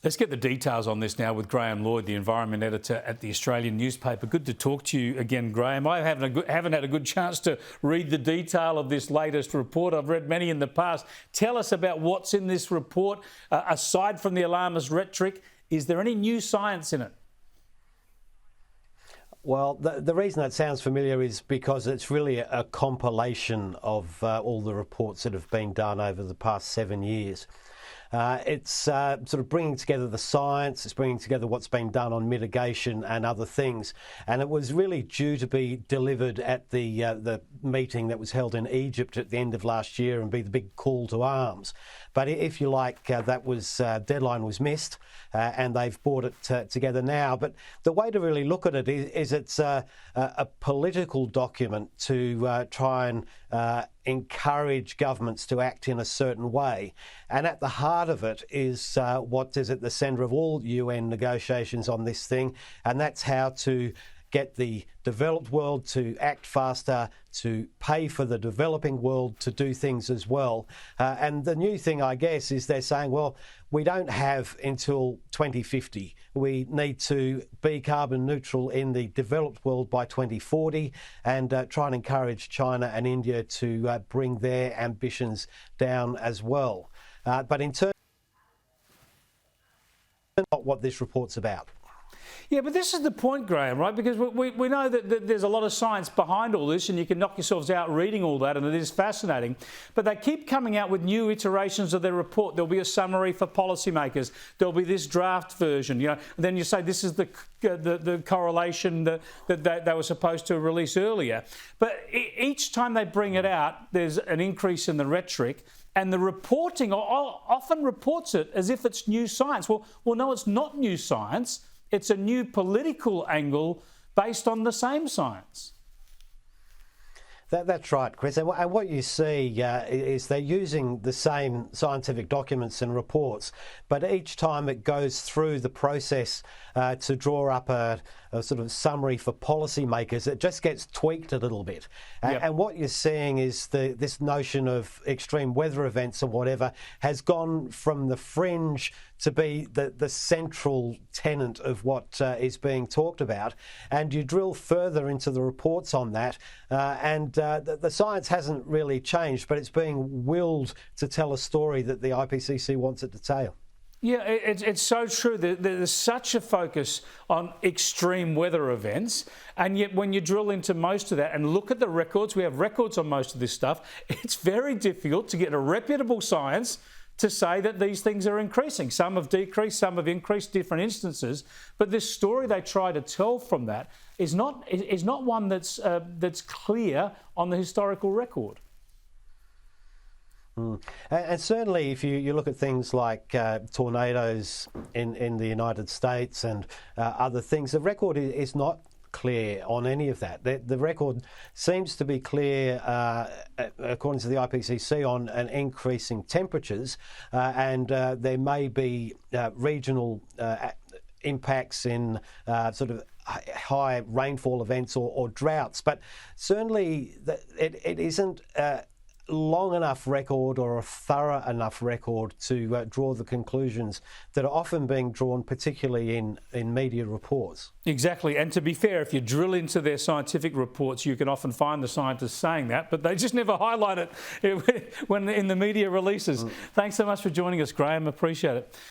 Let's get the details on this now with Graham Lloyd, the environment editor at the Australian newspaper. Good to talk to you again, Graham. I haven't had a good chance to read the detail of this latest report. I've read many in the past. Tell us about what's in this report. Aside from the alarmist rhetoric, is there any new science in it? Well, the reason that sounds familiar is because it's really a compilation of all the reports that have been done over the past 7 years. It's sort of bringing together the science, it's bringing together what's been done on mitigation and other things. And it was really due to be delivered at the meeting that was held in Egypt at the end of last year and be the big call to arms. But if you like, that was deadline was missed and they've brought it together now. But the way to really look at it is it's a political document to try and encourage governments to act in a certain way. And at the heart of it is what is at the centre of all UN negotiations on this thing, and that's how to get the developed world to act faster, to pay for the developing world to do things as well. And the new thing, I guess, is they're saying, well, we don't have until 2050. We need to be carbon neutral in the developed world by 2040 and try and encourage China and India to bring their ambitions down as well. But in terms of what this report's about. Yeah, but this is the point, Graham, right? Because we know that there's a lot of science behind all this and you can knock yourselves out reading all that and it is fascinating. But they keep coming out with new iterations of their report. There'll be a summary for policymakers. There'll be this draft version, you know. And then you say this is the correlation that they were supposed to release earlier. But each time they bring it out, there's an increase in the rhetoric. And the reporting often reports it as if it's new science. Well, no, it's not new science. It's a new political angle based on the same science. That's right, Chris. And what you see is they're using the same scientific documents and reports, but each time it goes through the process to draw up a sort of summary for policymakers, it just gets tweaked a little bit. Yep. And what you're seeing is this notion of extreme weather events or whatever has gone from the fringe to be the central tenet of what is being talked about. And you drill further into the reports on that, and the science hasn't really changed, but it's being willed to tell a story that the IPCC wants it to tell. Yeah, it's so true. There's such a focus on extreme weather events, and yet when you drill into most of that and look at the records, we have records on most of this stuff, it's very difficult to get a reputable science to say that these things are increasing. Some have decreased, some have increased, different instances. But this story they try to tell from that is not one that's clear on the historical record. And certainly if you look at things like tornadoes in the United States and other things, the record is not clear on any of that. The record seems to be clear, according to the IPCC, on an increasing temperatures, and there may be regional impacts in sort of high rainfall events or droughts, but certainly it isn't long enough record or a thorough enough record to draw the conclusions that are often being drawn, particularly in media reports. Exactly, and to be fair, if you drill into their scientific reports, you can often find the scientists saying that, but they just never highlight it when in the media releases. Thanks so much for joining us, Graham. Appreciate it.